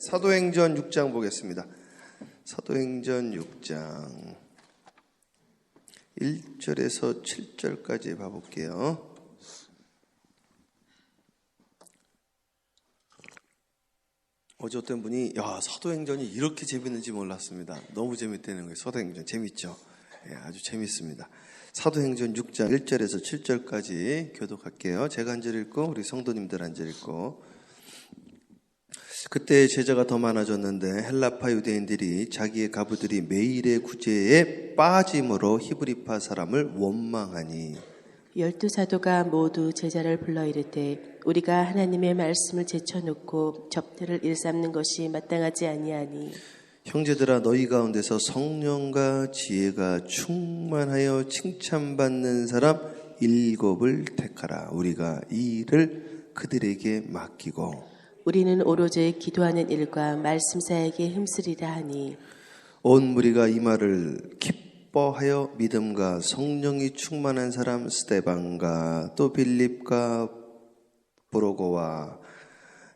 사도행전 6장 보겠습니다. 사도행전 6장 1절에서 7절까지 봐볼게요. 어제 어떤 분이 사도행전이 이렇게 재밌는지 몰랐습니다. 너무 재밌다는 거예요. 사도행전 재밌죠? 아주 재밌습니다. 사도행전 6장 1절에서 7절까지 교독할게요. 제가 한 절 읽고 우리 성도님들 한 절 읽고. 그때 제자가 더 많아졌는데 헬라파 유대인들이 자기의 가부들이 매일의 구제에 빠짐으로 히브리파 사람을 원망하니 12 사도가 모두 제자를 불러 이르되 우리가 하나님의 말씀을 제쳐놓고 접대를 일삼는 것이 마땅하지 아니하니 형제들아 너희 가운데서 성령과 지혜가 충만하여 칭찬받는 사람 7을 택하라. 우리가 이 일을 그들에게 맡기고 우리는 오로지 기도하는 일과 말씀 사역에 힘쓰리라 하니 온 무리가 이 말을 기뻐하여 믿음과 성령이 충만한 사람 스데반과 또 빌립과 브로고와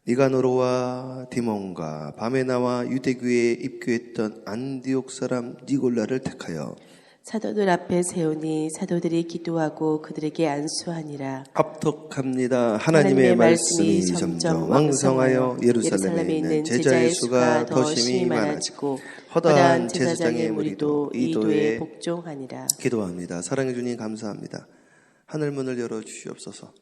니가노로와 디몬과 바메나와 유대교에 입교했던 안디옥 사람 니골라를 택하여 사도들 앞에 세우니 사도들이 기도하고 그들에게 안수하니라. 합독합니다. 하나님의 말씀이 점점 왕성하여 예루살렘에 있는 제자의 수가 더 심히 많아지고 허다한 제사장의 무리도 이 도에 복종하니라. 기도합니다. 사랑해 주님 감사합니다. 하늘문을 열어 주시옵소서.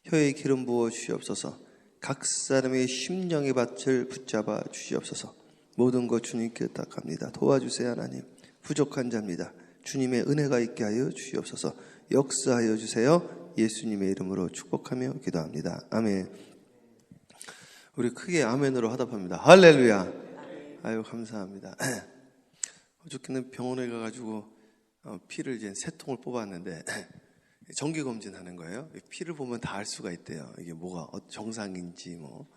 혀에 기름 부어 주시옵소서. 각 사람의 심령의 밭을 붙잡아 주시옵소서. 모든 것 주님께 탁합니다. 도와주세요 하나님. 부족한 자입니다. 주님의 은혜가 있게 하여 주시옵소서. 역사하여 주세요. 예수님의 이름으로 축복하며 기도합니다. 아멘. 우리 크게 아멘으로 화답합니다. 할렐루야. 아유 감사합니다. 어저께는 병원에 가가지고 피를 이제 3통을 뽑았는데 정기검진하는 거예요. 피를 보면 다 알 수가 있대요. 이게 뭐가 정상인지 뭐.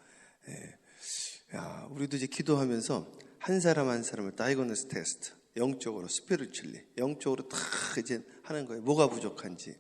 우리도 이제 기도하면서 한 사람 한 사람을 다이그노스 테스트, 영적으로 스피리추얼리, 영적으로 다 이제 하는 거예요. 뭐가 부족한지.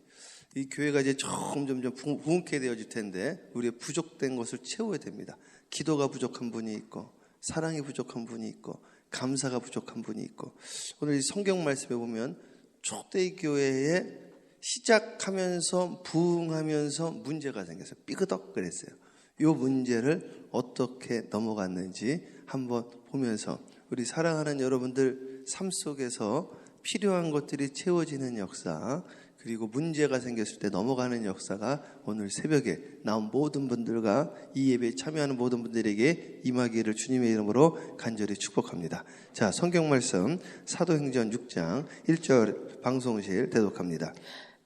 이 교회가 이제 점점 부흥케 되어질 텐데 우리의 부족된 것을 채워야 됩니다. 기도가 부족한 분이 있고, 사랑이 부족한 분이 있고, 감사가 부족한 분이 있고. 오늘 이 성경 말씀에 보면 초대의 교회에 시작하면서 부흥하면서 문제가 생겨서 삐그덕 그랬어요. 이 문제를 어떻게 넘어갔는지 한번 보면서 우리 사랑하는 여러분들 삶 속에서 필요한 것들이 채워지는 역사, 그리고 문제가 생겼을 때 넘어가는 역사가 오늘 새벽에 나온 모든 분들과 이 예배에 참여하는 모든 분들에게 임하기를 주님의 이름으로 간절히 축복합니다. 자, 성경 말씀 사도행전 6장 1절 방송실 대독합니다.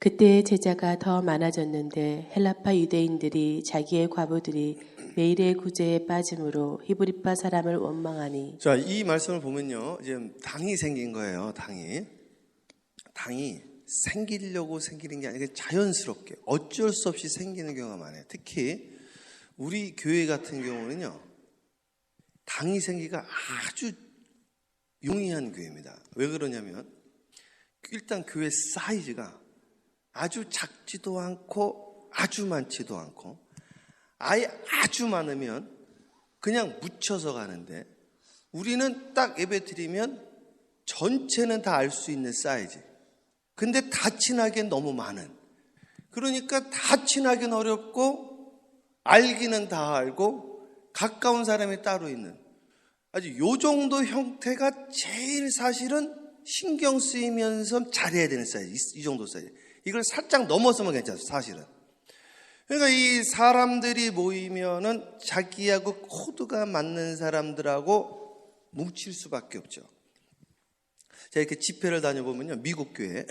그때 제자가 더 많아졌는데 헬라파 유대인들이 자기의 과부들이 매일의 구제에 빠짐으로 히브리파 사람을 원망하니. 자, 이 말씀을 보면요, 이제 당이 생긴 거예요. 당이 생기려고 생기는 게 아니라 자연스럽게 어쩔 수 없이 생기는 경우가 많아요. 특히 우리 교회 같은 경우는요, 당이 생기가 아주 용이한 교회입니다. 왜 그러냐면 일단 교회 사이즈가 아주 작지도 않고 아주 많지도 않고 아예 아주 많으면 그냥 묻혀서 가는데 우리는 딱 예배 드리면 전체는 다 알 수 있는 사이즈. 근데 다 친하기엔 너무 많은. 그러니까 다 친하기는 어렵고 알기는 다 알고 가까운 사람이 따로 있는 아주 요 정도 형태가 제일 사실은 신경 쓰이면서 잘해야 되는 사이즈. 이 정도 사이즈. 이걸 살짝 넘어서면 괜찮아요, 사실은. 그러니까 이 사람들이 모이면은 자기하고 코드가 맞는 사람들하고 뭉칠 수밖에 없죠. 제가 이렇게 집회를 다녀보면요, 미국 교회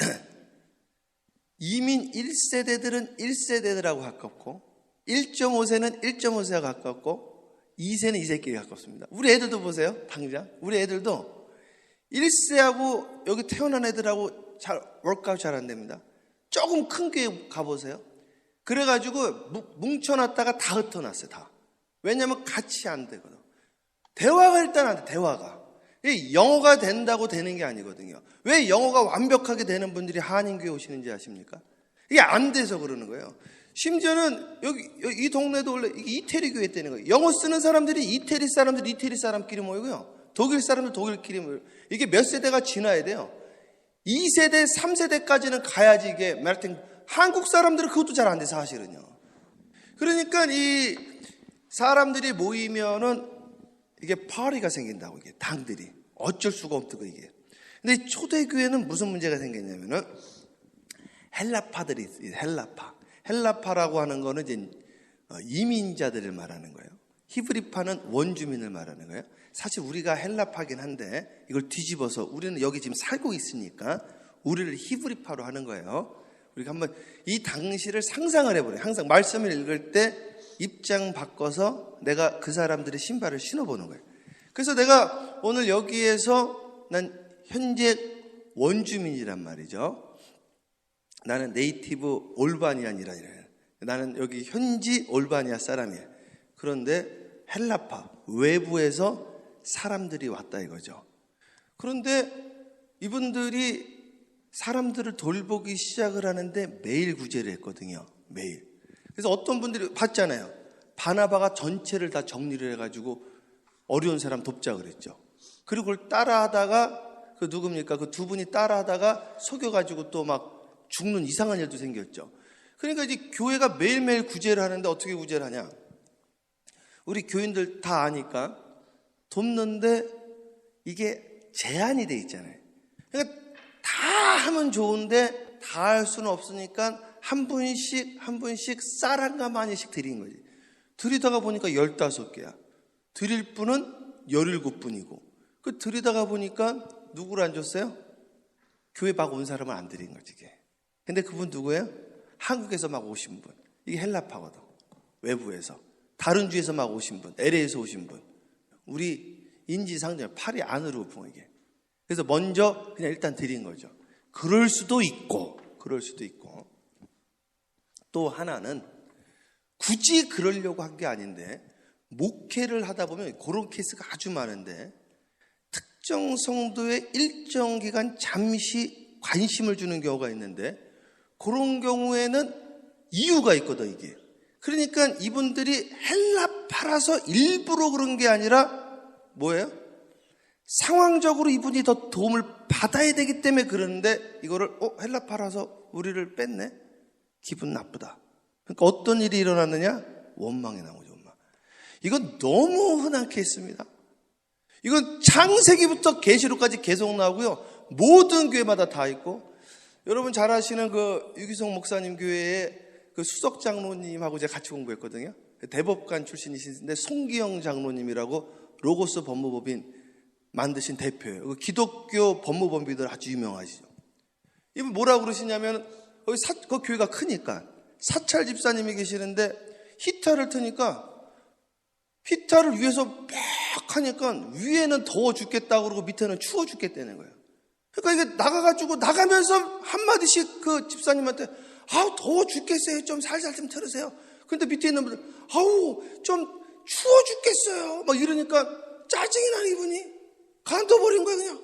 이민 1세대들은 1세대들하고 가깝고 1.5세는 1.5세가 가깝고 2세는 2세끼리 가깝습니다. 우리 애들도 보세요, 당장 우리 애들도 1세하고 여기 태어난 애들하고 잘 워크아웃 잘 안 됩니다. 조금 큰 교회 가보세요. 그래가지고 뭉쳐놨다가 다 흩어놨어요. 다. 왜냐하면 같이 안 되거든. 대화가 일단 안 돼. 대화가. 영어가 된다고 되는 게 아니거든요. 왜 영어가 완벽하게 되는 분들이 한인교회 오시는지 아십니까? 이게 안 돼서 그러는 거예요. 심지어는 이 동네도 원래 이게 이태리 교회 때는 거예요. 영어 쓰는 사람들이 이태리 사람끼리 모이고요. 독일 사람들 독일끼리 모이고. 이게 몇 세대가 지나야 돼요. 2세대, 3세대까지는 가야지 이게 말하여튼 한국 사람들은 그것도 잘 안 돼, 사실은요. 그러니까 이 사람들이 모이면은 이게 파티가 생긴다고, 이게 당들이. 어쩔 수가 없다고, 이게. 근데 초대교회는 무슨 문제가 생겼냐면은 헬라파들이 있어요. 헬라파라고 하는 거는 이제 이민자들을 말하는 거예요. 히브리파는 원주민을 말하는 거예요. 사실 우리가 헬라파긴 한데 이걸 뒤집어서 우리는 여기 지금 살고 있으니까 우리를 히브리파로 하는 거예요. 우리가 한번 이 당시를 상상을 해보래요. 항상 말씀을 읽을 때 입장 바꿔서 내가 그 사람들의 신발을 신어보는 거예요. 그래서 내가 오늘 여기에서 난 현재 원주민이란 말이죠. 나는 네이티브 올바니안이라니래요. 나는 여기 현지 올바니아 사람이에요. 그런데 헬라파, 외부에서 사람들이 왔다 이거죠. 그런데 이분들이 사람들을 돌보기 시작을 하는데 매일 구제를 했거든요. 매일. 그래서 어떤 분들이 봤잖아요. 바나바가 전체를 다 정리를 해가지고 어려운 사람 돕자 그랬죠. 그리고 그걸 따라하다가 그 누굽니까? 그 두 분이 따라하다가 속여가지고 또 막 죽는 이상한 일도 생겼죠. 그러니까 이제 교회가 매일매일 구제를 하는데 어떻게 구제를 하냐? 우리 교인들 다 아니까 돕는데 이게 제한이 돼 있잖아요. 그러니까 다 하면 좋은데 다 할 수는 없으니까 한 분씩 쌀 한 가마니씩 드린 거지. 드리다가 보니까 15개야. 드릴 분은 17분이고 그 드리다가 보니까 누구를 안 줬어요? 교회 막 온 사람을 안 드린 거지 이게. 근데 그분 누구예요? 한국에서 막 오신 분. 이게 헬라파거든. 외부에서. 다른 주에서 막 오신 분. LA에서 오신 분. 우리 인지상정 팔이 안으로 부어 이게. 그래서 먼저 그냥 일단 드린 거죠. 그럴 수도 있고 또 하나는 굳이 그러려고 한 게 아닌데 목회를 하다 보면 그런 케이스가 아주 많은데 특정 성도에 일정 기간 잠시 관심을 주는 경우가 있는데 그런 경우에는 이유가 있거든 이게. 그러니까 이분들이 헬라파라서 일부러 그런 게 아니라 뭐예요? 상황적으로 이분이 더 도움을 받아야 되기 때문에 그러는데 이거를 헬라파라서 우리를 뺐네? 기분 나쁘다. 그러니까 어떤 일이 일어났느냐? 원망이 나오죠. 원망. 이건 너무 흔한 케이스입니다. 이건 창세기부터 계시록까지 계속 나오고요. 모든 교회마다 다 있고 여러분 잘 아시는 그 유기성 목사님 교회에 그 수석 장로님하고 제가 같이 공부했거든요. 대법관 출신이신데 송기영 장로님이라고 로고스 법무법인 만드신 대표예요. 그 기독교 법무법인들 아주 유명하시죠. 이분 뭐라고 그러시냐면 그 교회가 크니까 사찰 집사님이 계시는데 히터를 트니까 히터를 위에서 막 하니까 위에는 더워 죽겠다고 그러고 밑에는 추워 죽겠다는 거예요. 그러니까 이게 나가면서 한마디씩 그 집사님한테 더워 죽겠어요. 좀 살살 좀 틀으세요. 근데 밑에 있는 분들 좀 추워 죽겠어요. 막 이러니까 짜증이 나는 이분이 간둬버린 거예요 그냥.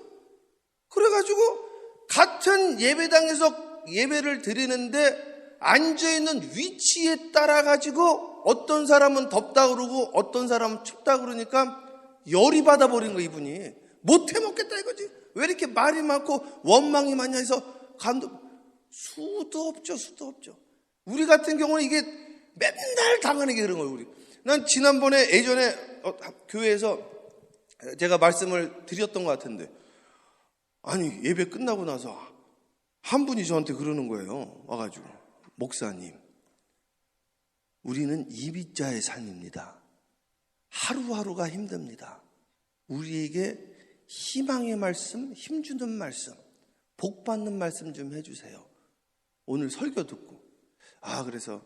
그래가지고 같은 예배당에서 예배를 드리는데 앉아있는 위치에 따라 가지고 어떤 사람은 덥다 그러고 어떤 사람은 춥다 그러니까 열이 받아버린 거예요 이분이. 못 해먹겠다 이거지. 왜 이렇게 말이 많고 원망이 많냐 해서 수도 없죠. 우리 같은 경우는 이게 맨날 당하는 게 그런 거예요 우리. 난 지난번에 예전에 교회에서 제가 말씀을 드렸던 것 같은데 아니 예배 끝나고 나서 한 분이 저한테 그러는 거예요. 와가지고 목사님 우리는 이비자의 삶입니다. 하루하루가 힘듭니다. 우리에게 희망의 말씀, 힘주는 말씀, 복받는 말씀 좀 해주세요. 오늘 설교 듣고 그래서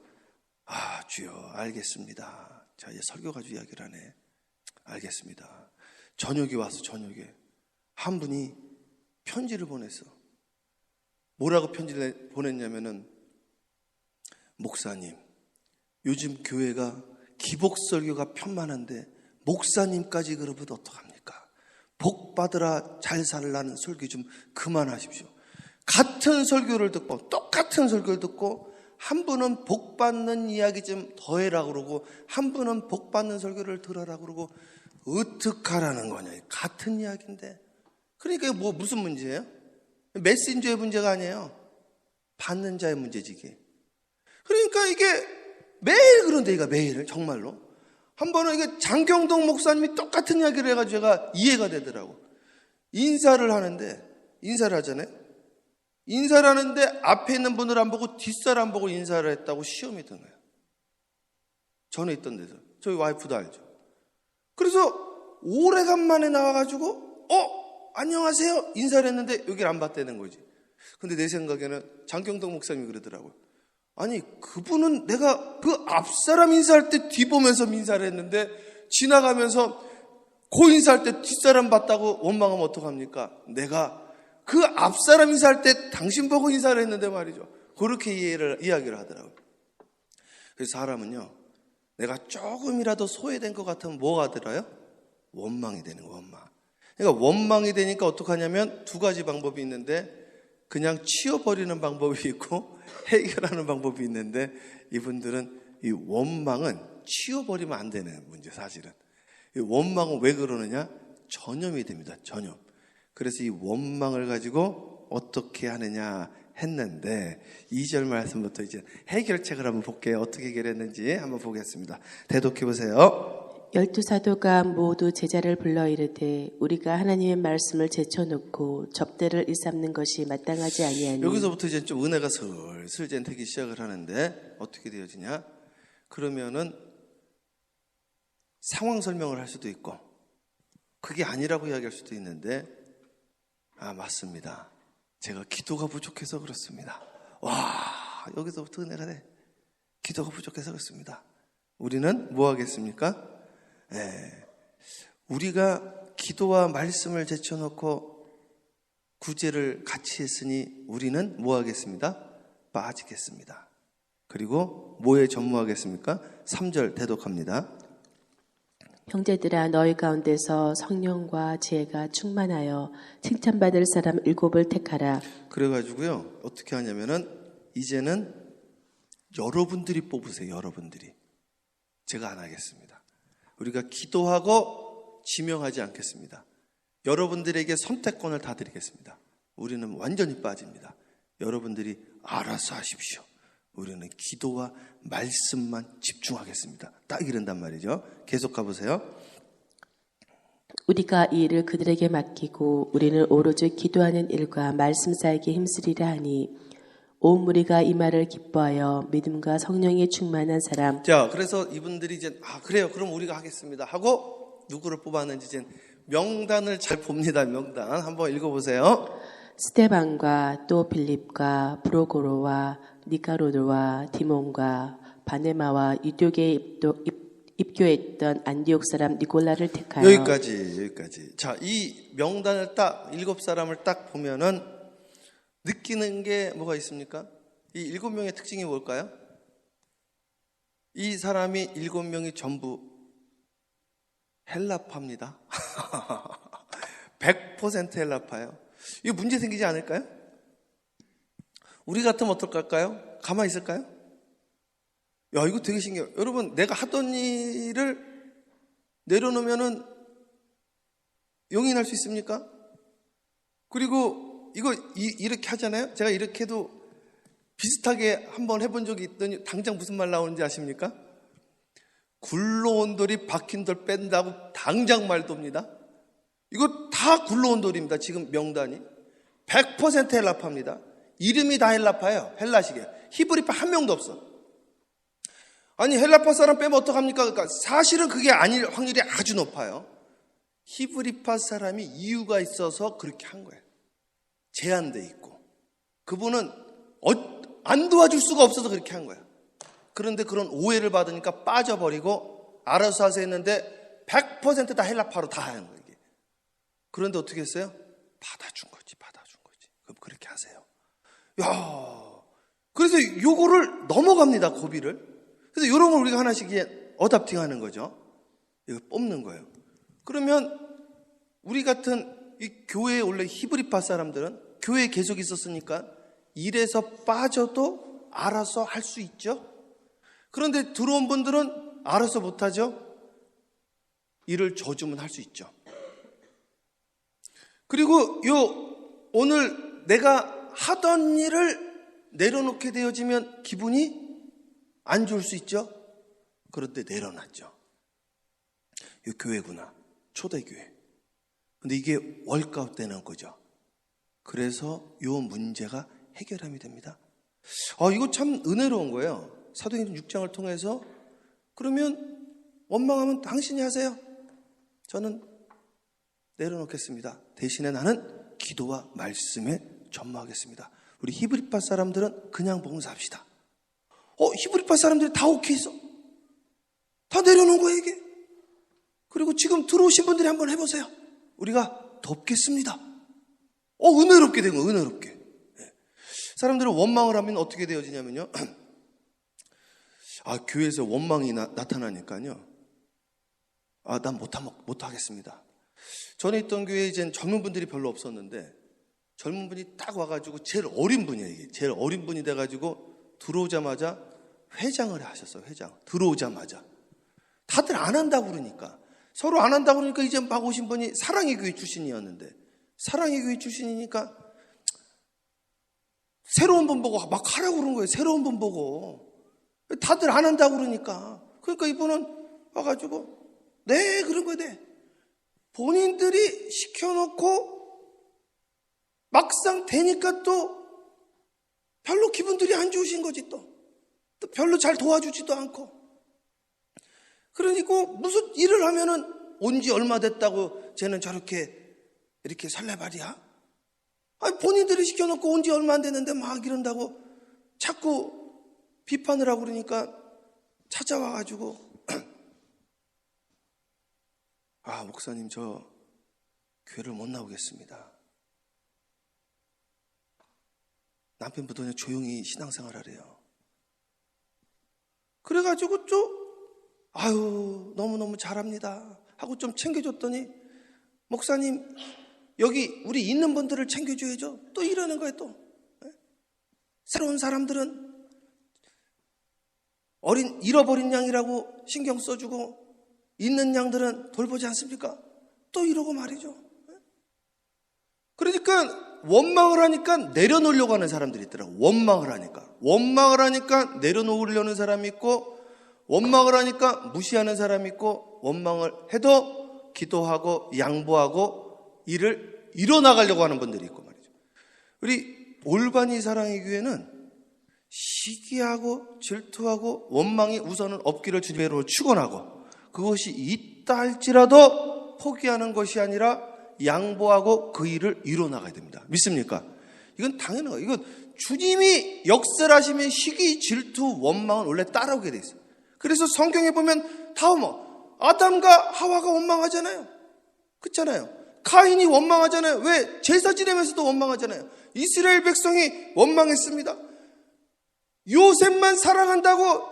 주여 알겠습니다. 자 이제 설교 가지고 이야기를 하네. 알겠습니다. 저녁에 와서 저녁에 한 분이 편지를 보냈어. 뭐라고 편지를 보냈냐면은 목사님 요즘 교회가 기복설교가 편만한데 목사님까지 그러면 어떡합니까? 복 받으라 잘 살라는 설교 좀 그만하십시오. 같은 설교를 듣고 똑같은 설교를 듣고 한 분은 복 받는 이야기 좀 더해라 그러고 한 분은 복 받는 설교를 들어라 그러고 어떡하라는 거냐. 같은 이야기인데. 그러니까 이게 뭐 무슨 문제예요? 메신저의 문제가 아니에요. 받는 자의 문제지 이게. 그러니까 이게 매일 그런데 이가 매일 정말로 한 번은 이게 장경동 목사님이 똑같은 이야기를 해가지고 제가 이해가 되더라고. 인사를 하잖아요. 인사를 하는데 앞에 있는 분을 안 보고 뒷사람 보고 인사를 했다고 시험이 든 거예요. 전에 있던 데서. 저희 와이프도 알죠. 그래서 오래간만에 나와가지고 안녕하세요 인사를 했는데 여기를 안 봤다는 거지. 근데 내 생각에는 장경동 목사님이 그러더라고요. 아니 그분은 내가 그 앞사람 인사할 때 뒤보면서 인사를 했는데 지나가면서 그 인사할 때 뒷사람 봤다고 원망하면 어떡합니까? 내가 그 앞사람 인사할 때 당신 보고 인사를 했는데 말이죠. 그렇게 이야기를 하더라고요. 그래서 사람은요, 내가 조금이라도 소외된 것 같으면 뭐가 들어요? 원망이 되는 거예요, 원망. 그러니까 원망이 되니까 어떡하냐면 두 가지 방법이 있는데 그냥 치워버리는 방법이 있고 해결하는 방법이 있는데 이분들은 이 원망은 치워버리면 안 되는 문제 사실은. 이 원망은 왜 그러느냐? 전염이 됩니다. 전염. 그래서 이 원망을 가지고 어떻게 하느냐 했는데 2절 말씀부터 이제 해결책을 한번 볼게요. 어떻게 해결했는지 한번 보겠습니다. 대독해 보세요. 12사도가 모두 제자를 불러 이르되 우리가 하나님의 말씀을 제쳐놓고 접대를 일삼는 것이 마땅하지 아니하니. 여기서부터 이제 좀 은혜가 슬슬 이제 되기 시작을 하는데 어떻게 되어지냐? 그러면은 상황 설명을 할 수도 있고 그게 아니라고 이야기할 수도 있는데 맞습니다. 제가 기도가 부족해서 그렇습니다. 와, 여기서부터 은혜가 돼. 기도가 부족해서 그렇습니다. 우리는 뭐 하겠습니까? 우리가 기도와 말씀을 제쳐놓고 구제를 같이 했으니 우리는 뭐 하겠습니다? 빠지겠습니다. 그리고 뭐에 전무하겠습니까? 3절 대독합니다. 형제들아 너희 가운데서 성령과 지혜가 충만하여 칭찬받을 사람 7을 택하라. 그래가지고요 어떻게 하냐면은 이제는 여러분들이 뽑으세요. 여러분들이. 제가 안 하겠습니다. 우리가 기도하고 지명하지 않겠습니다. 여러분들에게 선택권을 다 드리겠습니다. 우리는 완전히 빠집니다. 여러분들이 알아서 하십시오. 우리는 기도와 말씀만 집중하겠습니다. 딱 이런단 말이죠. 계속 가보세요. 우리가 이 일을 그들에게 맡기고 우리는 오로지 기도하는 일과 말씀 사이에 힘쓰리라 하니 온 무리가 이 말을 기뻐하여 믿음과 성령에 충만한 사람. 자, 그래서 이분들이 이제 그래요. 그럼 우리가 하겠습니다. 하고 누구를 뽑았는지 이제 명단을 잘 봅니다. 명단 한번 읽어보세요. 스데반과 또 빌립과 프로고로와 니카로드와 디몬과 바네마와 유대교에 입교했던 안디옥 사람 니골라를 택하여. 여기까지. 자, 이 명단을 딱 7사람을 딱 보면은 느끼는 게 뭐가 있습니까? 이 7명의 특징이 뭘까요? 이 사람이 7명이 전부 헬라파입니다. 100% 헬라파예요. 이거 문제 생기지 않을까요? 우리 같으면 어떨까요? 가만히 있을까요? 야, 이거 되게 신기해요. 여러분, 내가 하던 일을 내려놓으면은 용인할 수 있습니까? 그리고 이거 이렇게 하잖아요? 제가 이렇게 해도 비슷하게 한번 해본 적이 있더니 당장 무슨 말 나오는지 아십니까? 굴러온 돌이 박힌 돌 뺀다고 당장 말 돕니다. 이거 다 굴러온 돌입니다. 지금 명단이 100% 헬라파입니다. 이름이 다 헬라파예요. 헬라식이에요. 히브리파 한 명도 없어. 아니 헬라파 사람 빼면 어떡합니까? 그러니까 사실은 그게 아닐 확률이 아주 높아요. 히브리파 사람이 이유가 있어서 그렇게 한 거예요. 제한돼 있고 그분은 안 도와줄 수가 없어서 그렇게 한 거예요. 그런데 그런 오해를 받으니까 빠져버리고 알아서 하세요 했는데 100% 다 헬라파로 다 하는 거예요. 이게. 그런데 어떻게 했어요? 받아준 거지. 그럼 그렇게 하세요. 야, 그래서 요거를 넘어갑니다. 고비를. 그래서 이런 걸 우리가 하나씩 어답팅 하는 거죠. 이거 뽑는 거예요. 그러면 우리 같은 이 교회에 원래 히브리파 사람들은 교회에 계속 있었으니까 일에서 빠져도 알아서 할 수 있죠. 그런데 들어온 분들은 알아서 못하죠. 일을 저주면 할 수 있죠. 그리고 오늘 내가 하던 일을 내려놓게 되어지면 기분이 안 좋을 수 있죠. 그런데 내려놨죠. 이 교회구나. 초대교회. 근데 이게 월가웃 되는 거죠. 그래서 이 문제가 해결함이 됩니다. 이거 참 은혜로운 거예요. 사도행전 6장을 통해서 그러면 원망하면 당신이 하세요. 저는 내려놓겠습니다. 대신에 나는 기도와 말씀에 전무하겠습니다. 우리 히브리파 사람들은 그냥 봉사합시다. 히브리파 사람들이 다 오케이 했어. 다 내려놓은 거예요, 이게. 그리고 지금 들어오신 분들이 한번 해보세요. 우리가 돕겠습니다. 은혜롭게 된 거예요, 은혜롭게. 사람들은 원망을 하면 어떻게 되어지냐면요. 교회에서 원망이 나타나니까요. 난 못하겠습니다. 전에 있던 교회에 이제 젊은 분들이 별로 없었는데, 젊은 분이 딱 와가지고 제일 어린 분이에요, 이게. 제일 어린 분이 돼가지고 들어오자마자 회장을 하셨어요, 회장. 들어오자마자. 다들 안 한다고 그러니까. 서로 안 한다고 그러니까 이제 막 오신 분이 사랑의 교회 출신이었는데, 사랑의 교회 출신이니까 새로운 분 보고 막 하라고 그런 거예요. 새로운 분 보고. 다들 안 한다고 그러니까. 그러니까 이분은 와가지고 네, 그런 거예요. 네. 본인들이 시켜놓고 막상 되니까 또 별로 기분들이 안 좋으신 거지 또 별로 잘 도와주지도 않고. 그러니까 무슨 일을 하면은 온 지 얼마 됐다고 쟤는 저렇게 이렇게 설레발이야? 본인들이 시켜놓고 온 지 얼마 안 됐는데 막 이런다고 자꾸 비판을 하고 그러니까 찾아와가지고 목사님 저 교회를 못 나오겠습니다. 남편부터 그냥 조용히 신앙생활 하래요. 그래가지고 좀 너무너무 잘합니다 하고 좀 챙겨줬더니 목사님 여기 우리 있는 분들을 챙겨줘야죠. 또 이러는 거예요. 또 새로운 사람들은 잃어버린 양이라고 신경 써주고 있는 양들은 돌보지 않습니까? 또 이러고 말이죠. 그러니까 원망을 하니까 내려놓으려고 하는 사람들이 있더라고요. 원망을 하니까 내려놓으려는 사람이 있고, 원망을 하니까 무시하는 사람이 있고, 원망을 해도 기도하고 양보하고 일을 이뤄나가려고 하는 분들이 있고 말이죠. 우리 올바니 사랑의 교회는 시기하고 질투하고 원망이 우선은 없기를 주님으로 축원하고, 그것이 있다 할지라도 포기하는 것이 아니라 양보하고 그 일을 이뤄나가야 됩니다. 믿습니까? 이건 당연한 거예요. 이건 주님이 역설하시면 시기, 질투, 원망은 원래 따라오게 돼 있어요. 그래서 성경에 보면 다 아담과 하와가 원망하잖아요. 그렇잖아요. 카인이 원망하잖아요. 왜? 제사 지내면서도 원망하잖아요. 이스라엘 백성이 원망했습니다. 요셉만 사랑한다고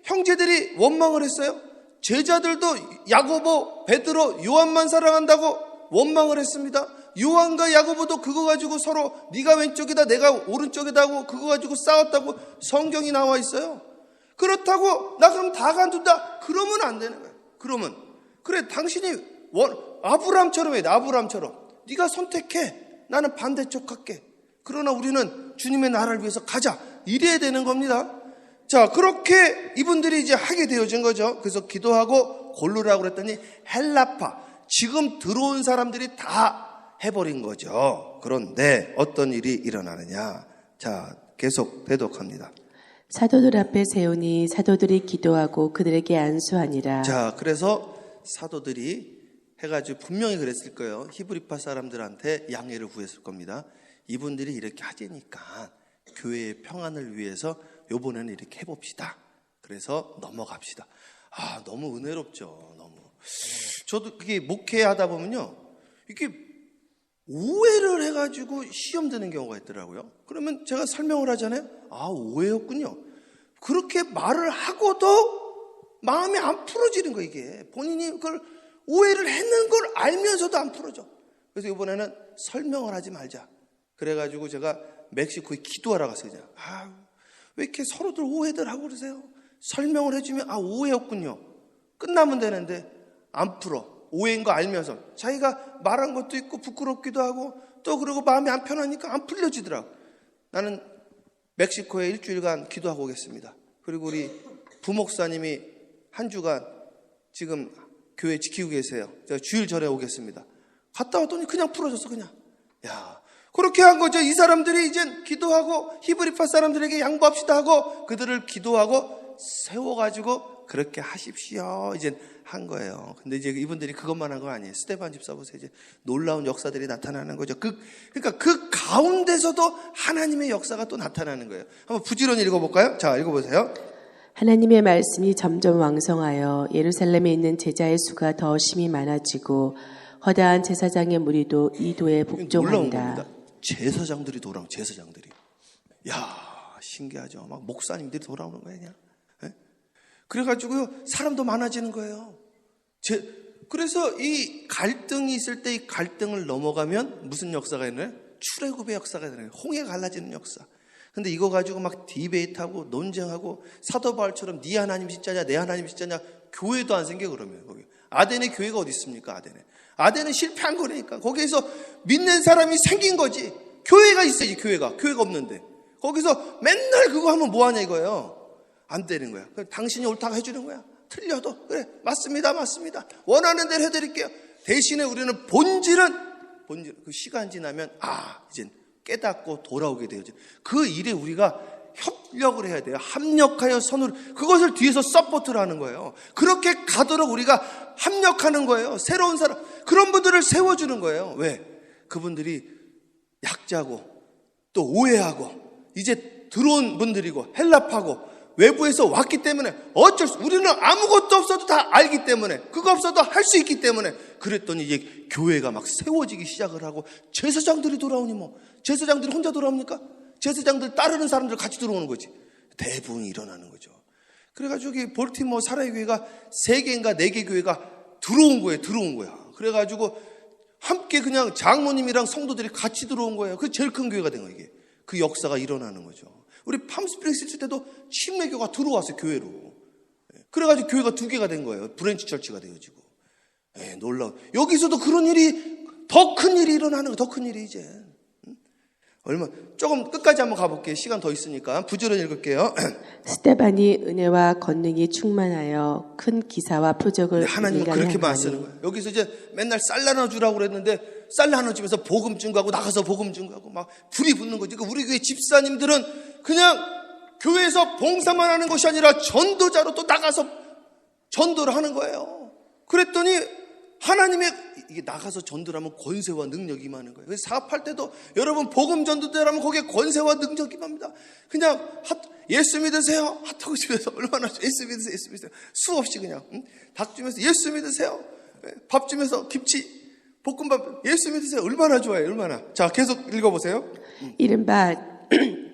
형제들이 원망을 했어요. 제자들도 야고보, 베드로, 요한만 사랑한다고 원망을 했습니다. 요한과 야고보도 그거 가지고 서로 네가 왼쪽이다 내가 오른쪽이다 하고 그거 가지고 싸웠다고 성경이 나와 있어요. 그렇다고 나 그럼 다 간둔다 그러면 안 되는 거예요. 그러면 그래 당신이 아브라함처럼 해야 돼. 아브라함처럼 네가 선택해. 나는 반대쪽 갈게. 그러나 우리는 주님의 나라를 위해서 가자. 이래야 되는 겁니다. 자, 그렇게 이분들이 이제 하게 되어진 거죠. 그래서 기도하고 고르라고 그랬더니 헬라파, 지금 들어온 사람들이 다 해버린 거죠. 그런데 어떤 일이 일어나느냐. 자, 계속 대독합니다. 사도들 앞에 세우니 사도들이 기도하고 그들에게 안수하니라. 자, 그래서 사도들이 해가지고 분명히 그랬을 거예요. 히브리파 사람들한테 양해를 구했을 겁니다. 이분들이 이렇게 하자니까 교회의 평안을 위해서 요번에는 이렇게 해봅시다. 그래서 넘어갑시다. 너무 은혜롭죠. 너무. 저도 그게 목회하다 보면요, 이렇게 오해를 해가지고 시험 드는 경우가 있더라고요. 그러면 제가 설명을 하잖아요. 오해였군요. 그렇게 말을 하고도 마음이 안 풀어지는 거예요. 이게 본인이 그걸 오해를 했는 걸 알면서도 안 풀어져. 그래서 이번에는 설명을 하지 말자. 그래가지고 제가 멕시코에 기도하러 갔어요. 그냥. 왜 이렇게 서로들 오해들 하고 그러세요? 설명을 해주면 오해였군요. 끝나면 되는데 안 풀어. 오해인 거 알면서 자기가 말한 것도 있고 부끄럽기도 하고 또 그러고 마음이 안 편하니까 안 풀려지더라고. 나는 멕시코에 일주일간 기도하고 오겠습니다. 그리고 우리 부목사님이 한 주간 지금 교회 지키고 계세요. 제가 주일 전에 오겠습니다. 갔다 왔더니 그냥 풀어졌어. 그냥. 야, 그렇게 한 거죠. 이 사람들이 이제 기도하고 히브리파 사람들에게 양보합시다 하고 그들을 기도하고 세워가지고 그렇게 하십시오 이제 한 거예요. 근데 이제 이분들이 그것만 한 거 아니에요. 스데반 집사 보세요. 이제 놀라운 역사들이 나타나는 거죠. 그러니까 그 가운데서도 하나님의 역사가 또 나타나는 거예요. 한번 부지런히 읽어볼까요? 자, 읽어보세요. 하나님의 말씀이 점점 왕성하여 예루살렘에 있는 제자의 수가 더 심히 많아지고 허다한 제사장의 무리도 이 도에 놀라운 복종한다. 겁니다. 제사장들이 돌아오는 제사장들이. 야, 신기하죠. 막 목사님들이 돌아오는 거예요, 그냥. 예? 그래가지고요, 사람도 많아지는 거예요. 그래서 이 갈등이 있을 때 이 갈등을 넘어가면 무슨 역사가 있나요? 출애굽의 역사가 있나요? 홍해가 갈라지는 역사. 근데 이거 가지고 막 디베이트하고 논쟁하고 사도 바울처럼 네 하나님 진짜냐 내 하나님 진짜냐 교회도 안 생겨 그러면 거기. 아덴에 교회가 어디 있습니까? 아덴은 실패한 거니까 거기에서 믿는 사람이 생긴 거지. 교회가 있어야지 교회가 없는데 거기서 맨날 그거 하면 뭐하냐 이거예요. 안 되는 거야. 당신이 옳다고 해주는 거야. 틀려도 그래 맞습니다 원하는 대로 해드릴게요. 대신에 우리는 본질은 그 시간 지나면 이제 깨닫고 돌아오게 되어져. 그 일에 우리가 협력을 해야 돼요. 합력하여 선을 그것을 뒤에서 서포트를 하는 거예요. 그렇게 가도록 우리가 합력하는 거예요. 새로운 사람 그런 분들을 세워주는 거예요. 왜? 그분들이 약자고 또 오해하고 이제 들어온 분들이고 헬랍하고 외부에서 왔기 때문에 우리는 아무것도 없어도 다 알기 때문에 그거 없어도 할 수 있기 때문에 그랬더니 이제 교회가 막 세워지기 시작을 하고 제사장들이 돌아오니 뭐 제사장들이 혼자 돌아옵니까? 제사장들 따르는 사람들 같이 들어오는 거지. 대부분이 일어나는 거죠. 그래가지고 여기 볼티모어 사라의 교회가 3개인가 4개 교회가 들어온 거야. 그래가지고 함께 그냥 장로님이랑 성도들이 같이 들어온 거예요. 그 제일 큰 교회가 된 거예요. 이게. 그 역사가 일어나는 거죠. 우리 팜스프링스 때도 침례교가 들어왔어요. 교회로. 그래가지고 교회가 2개가 된 거예요. 브랜치 처치가 되어지고. 놀라워. 여기서도 그런 일이 더 큰 일이 일어나는 거예요. 더 큰 일이 이제. 조금 끝까지 한번 가볼게요. 시간 더 있으니까 부지런히 읽을게요. 스데반이 은혜와 권능이 충만하여 큰 기사와 표적을 하나님은 그렇게만 쓰는 거예요. 여기서 이제 맨날 쌀 나눠주라고 그랬는데 쌀 나눠주면서 복음 증거하고 나가서 복음 증거하고 막 불이 붙는 거지. 그러니까 우리 교회 집사님들은 그냥 교회에서 봉사만 하는 것이 아니라 전도자로 또 나가서 전도를 하는 거예요. 그랬더니 하나님의 이게 나가서 전도를 하면 권세와 능력이 임하는 거예요. 그래서 사업할 때도 여러분 복음 전도자라면 거기에 권세와 능력이 임합니다. 그냥 예수 믿으세요. 핫하고 집에서 얼마나 예수 믿으세요. 수없이 그냥 닭 주면서 예수 믿으세요. 밥 주면서 김치 볶음밥 예수 믿으세요. 얼마나 좋아요. 얼마나. 자, 계속 읽어보세요. 이른바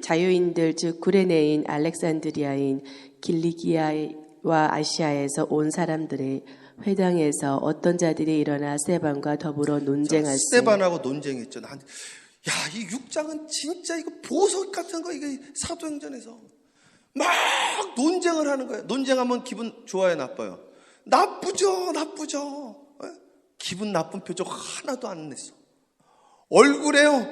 자유인들 즉 구레네인 알렉산드리아인 길리기아와 아시아에서 온 사람들의 회당에서 어떤 자들이 일어나 스데반과 더불어 논쟁할 때 스데반하고 논쟁했죠. 이 6장은 진짜 이거 보석 같은 거 이게 사도행전에서 막 논쟁을 하는 거예요. 논쟁하면 기분 좋아요, 나빠요? 나쁘죠. 기분 나쁜 표정 하나도 안 냈어. 얼굴에요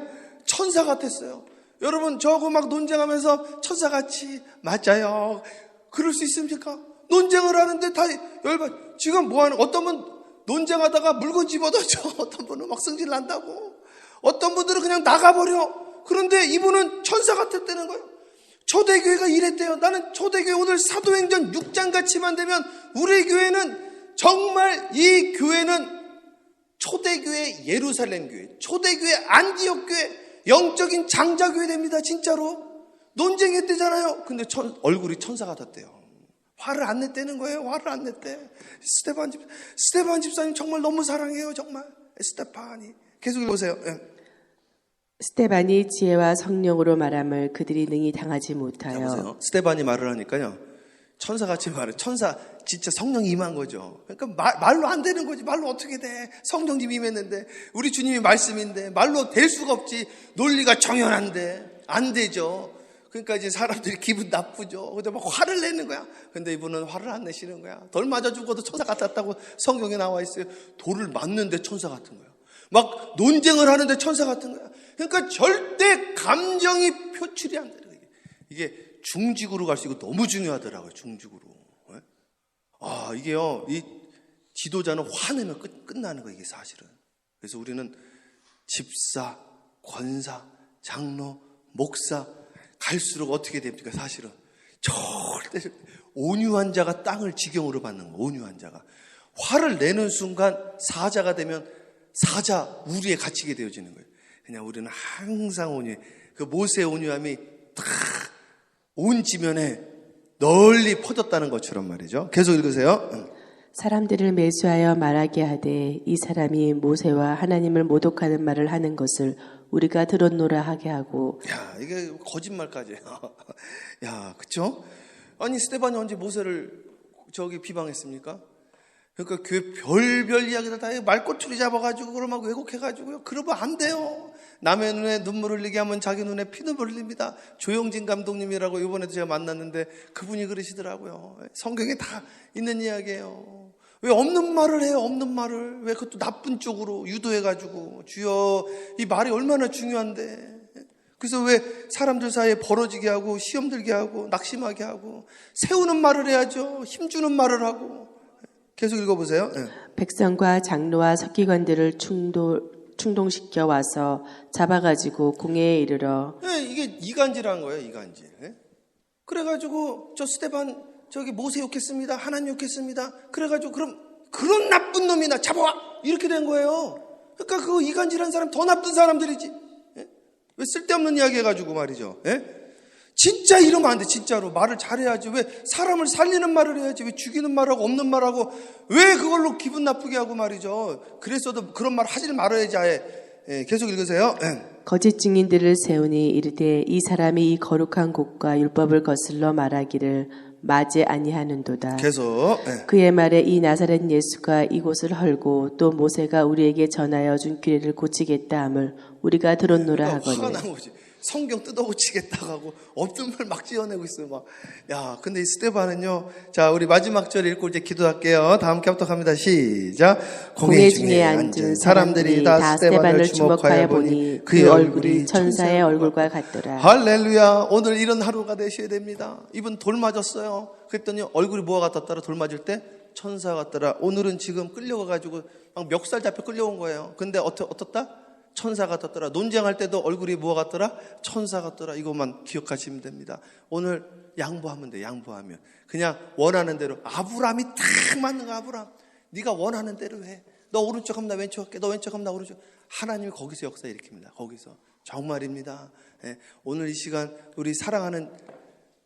천사 같았어요. 여러분 저거 막 논쟁하면서 천사같이 맞아요. 그럴 수 있습니까? 논쟁을 하는데 다 열받. 지금 뭐하는 어떤 분 논쟁하다가 물건 집어던져. 어떤 분은 막 승질 난다고. 어떤 분들은 그냥 나가버려. 그런데 이분은 천사 같았다는 거예요. 초대교회가 이랬대요. 나는 초대교회 오늘 사도행전 6장 같이만 되면 우리 교회는 정말 이 교회는 초대교회 예루살렘 교회, 초대교회 안디옥 교회, 영적인 장자교회 됩니다. 진짜로. 논쟁했대잖아요. 근데 얼굴이 천사 같았대요. 화를 안 냈다는 거예요. 화를 안 냈대. 스데반 집사님 정말 너무 사랑해요. 정말. 스데반이. 계속 읽어보세요. 스데반이 지혜와 성령으로 말함을 그들이 능히 당하지 못하여. 보세요. 스데반이 말을 하니까요. 천사같이 말해. 천사 진짜 성령이 임한 거죠. 그러니까 말로 안 되는 거지. 말로 어떻게 돼. 성령님이 임했는데 우리 주님이 말씀인데 말로 될 수가 없지. 논리가 정연한데 안 되죠. 그러니까 이제 사람들이 기분 나쁘죠. 근데 막 화를 내는 거야. 근데 이분은 화를 안 내시는 거야. 돌 맞아 죽어도 천사 같았다고 성경에 나와 있어요. 돌을 맞는데 천사 같은 거야. 막 논쟁을 하는데 천사 같은 거야. 그러니까 절대 감정이 표출이 안 되는 거예요. 이게 중직으로 갈 수 있고 너무 중요하더라고요. 중직으로. 이게요. 이 지도자는 화내면 끝나는 거예요. 이게 사실은. 그래서 우리는 집사, 권사, 장로, 목사 갈수록 어떻게 됩니까? 사실은 절대 온유한 자가 땅을 지경으로 받는 거예요. 온유한 자가 화를 내는 순간 사자가 되면 사자 우리에 갇히게 되어지는 거예요. 그냥 우리는 항상 온유해. 그 모세의 온유함이 다 온 지면에 널리 퍼졌다는 것처럼 말이죠. 계속 읽으세요. 사람들을 매수하여 말하게 하되 이 사람이 모세와 하나님을 모독하는 말을 하는 것을 우리가 들었노라 하게 하고. 야, 이게 거짓말까지. 야, 그쵸? 아니, 스데반이 언제 모세를 비방했습니까? 그러니까 교회 별별 이야기들 다 말꼬투리 잡아가지고 그러면 왜곡해가지고요. 그러면 안 돼요. 남의 눈에 눈물 흘리게 하면 자기 눈에 피눈물 흘립니다. 조영진 감독님이라고 이번에도 제가 만났는데 그분이 그러시더라고요. 성경에 다 있는 이야기예요. 왜 없는 말을 해요? 없는 말을. 왜 그것도 나쁜 쪽으로 유도해가지고. 주여, 이 말이 얼마나 중요한데. 그래서 왜 사람들 사이에 벌어지게 하고 시험 들게 하고 낙심하게 하고 세우는 말을 해야죠. 힘주는 말을 하고. 계속 읽어보세요. 네. 백성과 장로와 서기관들을 충동시켜 와서 잡아가지고 공회에 이르러. 네, 이게 이간질한 거예요. 이간질. 네? 그래가지고 저 스데반 모세 욕했습니다. 하나님 욕했습니다. 그래가지고 그런 나쁜 놈이나 잡아와 이렇게 된 거예요. 그러니까 그 이간질한 사람 더 나쁜 사람들이지. 예? 왜 쓸데없는 이야기 해가지고 말이죠. 예? 진짜 이러면 안 돼. 진짜로 말을 잘해야지. 왜 사람을 살리는 말을 해야지. 왜 죽이는 말하고 없는 말하고 왜 그걸로 기분 나쁘게 하고 말이죠. 그랬어도 그런 말 하지 말아야지. 아예. 예, 계속 읽으세요. 예. 거짓 증인들을 세우니 이르되 이 사람이 이 거룩한 곳과 율법을 거슬러 말하기를 맞지 아니하는도다. 계속. 예. 그의 말에 이 나사렛 예수가 이곳을 헐고 또 모세가 우리에게 전하여 준 규례를 고치겠다 함을 우리가 들었노라 하거늘. 화가 난 거지. 성경 뜯어고치겠다고 하고 없는 말 막 지어내고 있어요. 막. 야, 근데 이 스데반은요. 자, 우리 마지막 절 읽고 이제 기도할게요. 다 함께 합독합니다. 시작. 공회 중에 앉은 사람들이 다 스데반을 주목하여 보니 그 얼굴이 천사의 얼굴과 같더라. 할렐루야. 오늘 이런 하루가 되셔야 됩니다. 이분 돌 맞았어요. 그랬더니 얼굴이 뭐가 같았더라? 돌 맞을 때 천사 같더라. 오늘은 지금 끌려가가지고 막 멱살 잡혀 끌려온 거예요. 근데 어떻다? 천사 같았더라. 논쟁할 때도 얼굴이 뭐가 같더라? 천사 같더라. 이것만 기억하시면 됩니다. 오늘 양보하면 돼. 양보하면 그냥 원하는 대로. 아브라함이 딱 맞는 거. 아브라함 네가 원하는 대로 해. 너 오른쪽 하면 나 왼쪽 할게. 너 왼쪽 하면 나 오른쪽. 하나님이 거기서 역사 일으킵니다. 거기서. 정말입니다. 예. 오늘 이 시간 우리 사랑하는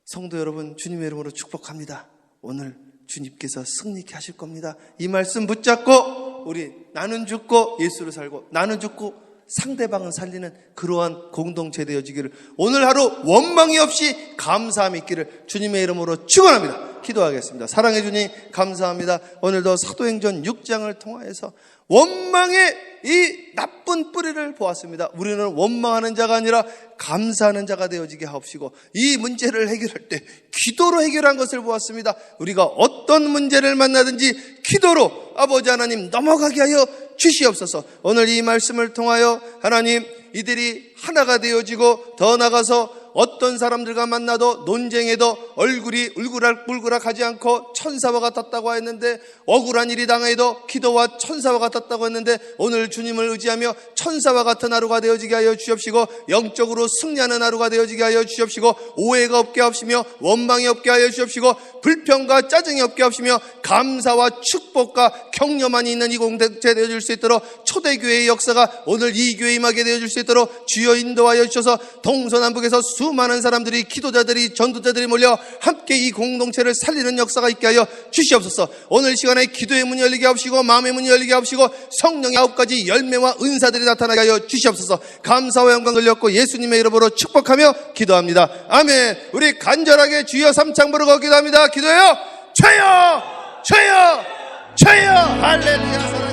성도 여러분 주님의 이름으로 축복합니다. 오늘 주님께서 승리케 하실 겁니다. 이 말씀 붙잡고 우리 나는 죽고 예수를 살고 나는 죽고 상대방을 살리는 그러한 공동체 되어지기를 오늘 하루 원망이 없이 감사함이 있기를 주님의 이름으로 축원합니다. 기도하겠습니다. 사랑해 주님 감사합니다. 오늘도 사도행전 6장을 통하여서 원망의 이 나쁜 뿌리를 보았습니다. 우리는 원망하는 자가 아니라 감사하는 자가 되어지게 하옵시고 이 문제를 해결할 때 기도로 해결한 것을 보았습니다. 우리가 어떤 문제를 만나든지 기도로 아버지 하나님 넘어가게 하여 주시옵소서. 오늘 이 말씀을 통하여 하나님 이들이 하나가 되어지고 더 나아가서 어떤 사람들과 만나도 논쟁에도 얼굴이 울그락불그락하지 않고 천사와 같았다고 했는데 억울한 일이 당해도 기도와 천사와 같았다고 했는데 오늘 주님을 의지하며 천사와 같은 하루가 되어지게 하여 주옵시고 영적으로 승리하는 하루가 되어지게 하여 주옵시고 오해가 없게 하시며 원망이 없게 하여 주옵시고 불평과 짜증이 없게 하시며 감사와 축복과 격려만 있는 이 공동체 되어줄 수 있도록 초대교회의 역사가 오늘 이 교회에 임하게 되어줄 수 있도록 주여 인도하여 주셔서 동서남북에서 수많은 사람들이 기도자들이 전도자들이 몰려 함께 이 공동체를 살리는 역사가 있게 하여 주시옵소서. 오늘 시간에 기도의 문이 열리게 하시고 마음의 문이 열리게 하시고 성령의 9가지 열매와 은사들이 나타나게 하여 주시옵소서. 감사와 영광 돌렸고 예수님의 이름으로 축복하며 기도합니다. 아멘. 우리 간절하게 주여 삼창 부르고 기도합니다. 기도해요. 주여 주여 주여 할렐루야.